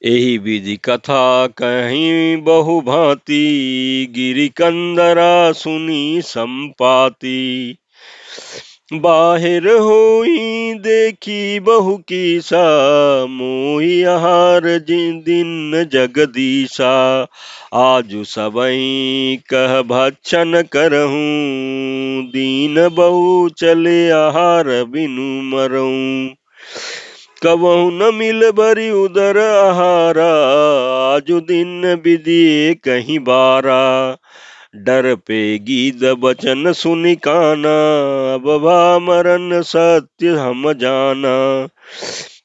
एहि विधि कथा कहीं बहु भांति, गिरि कंदरा सुनी संपाति। बाहिर होई देखी बहु कीसा, मोहि आहार जिन दिन जगदीशा। आजु सबई कह भक्षण करहूं, दीन बहु चले आहार बिनु मरऊं। कबहु न मिल बरि उदर आहारा, आजु दिन विधि कहीं बारा। डर पे गीत बचन सुनि काना, अब भा मरन सत्य हम जाना।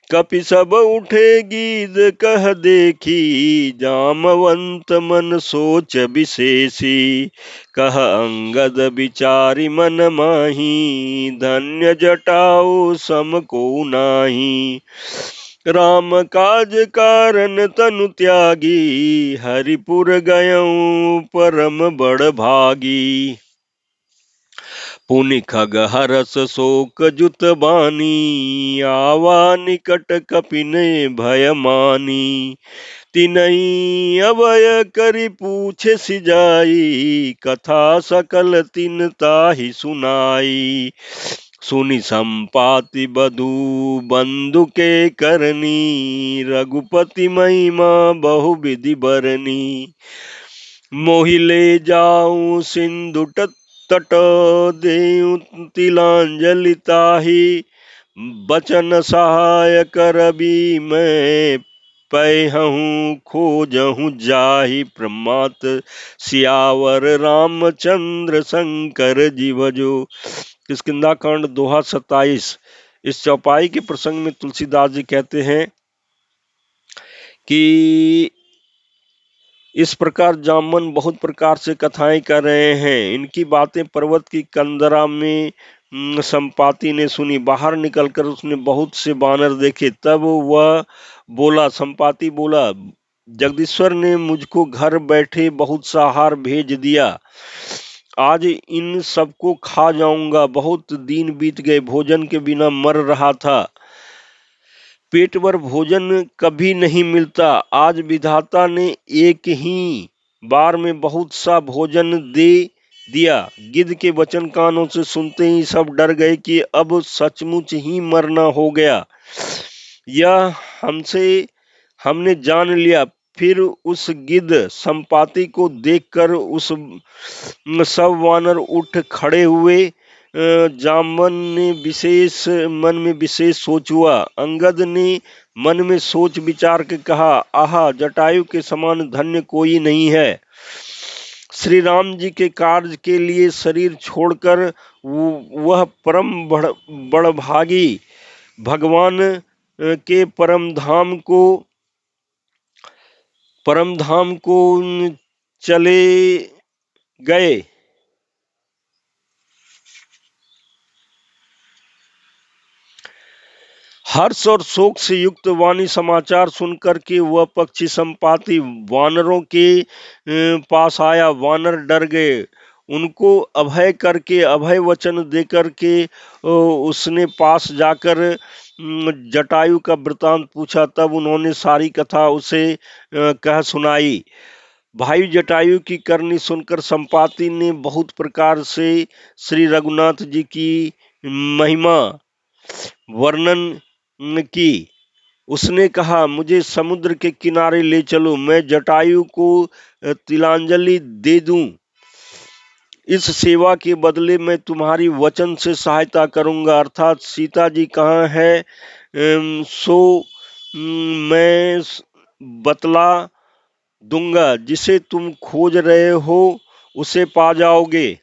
कपि सब उठे गीत कह देखी, जामवंत मन सोच विशेषी। कह अंगद विचारि मन माही, धन्य जटाऊ सम को नाही। राम काज कारण तनु त्यागी, हरिपुर गयऊं परम बड़ भागी। पुनि खग हरस शोक जुत बानी, आवा निकट कपिने भय मानी। तिनहि अभय करि पूछे सिजाई, कथा सकल तिन ताहि सुनाई। सुनि संपाति बधु बंधु के करनी, रघुपति महिमा बहु विधि बरनी। मोहि ले जाऊं सिंधु तट, देऊं तिलांजलि ताहि। बचन सहाय करबी मैं, पैहूं खोजहूं जाहि। प्रमात सियावर रामचंद्र शंकर जी भजो। किष्किंधा कांड दोहा 27। इस चौपाई के प्रसंग में तुलसीदास जी कहते हैं कि इस प्रकार जामवन बहुत प्रकार से कथाएं कर रहे हैं। इनकी बातें पर्वत की कंदरा में संपाति ने सुनी। बाहर निकलकर उसने बहुत से बानर देखे। तब वह बोला, संपाति बोला, जगदीश्वर ने मुझको घर बैठे बहुत सा आहार भेज दिया। आज इन सबको खा जाऊंगा। बहुत दिन बीत गए, भोजन के बिना मर रहा था। पेट भर भोजन कभी नहीं मिलता। आज विधाता ने एक ही बार में बहुत सा भोजन दे दिया। गिद्ध के वचन कानों से सुनते ही सब डर गए कि अब सचमुच ही मरना हो गया। यह हमने जान लिया। फिर उस गिद्ध संपाति को देखकर उस सब वानर उठ खड़े हुए। जामवन ने मन में विशेष सोच हुआ। अंगद ने मन में सोच विचार के कहा, आहा, जटायु के समान धन्य कोई नहीं है। श्री राम जी के कार्य के लिए शरीर छोड़कर वह परम बड़भागी भगवान के परम धाम को चले गए। हर्ष और शोक से युक्त वाणी समाचार सुनकर के वह पक्षी संपाति वानरों के पास आया। वानर डर गए। उनको अभय करके, अभय वचन देकर के उसने पास जाकर जटायु का वृतांत पूछा। तब उन्होंने सारी कथा उसे कह सुनाई। भाई जटायु की करनी सुनकर संपाति ने बहुत प्रकार से श्री रघुनाथ जी की महिमा वर्णन की। उसने कहा, मुझे समुद्र के किनारे ले चलो, मैं जटायु को तिलांजलि दे दूं। इस सेवा के बदले मैं तुम्हारी वचन से सहायता करूंगा। अर्थात सीता जी कहाँ है सो मैं बतला दूंगा। जिसे तुम खोज रहे हो उसे पा जाओगे।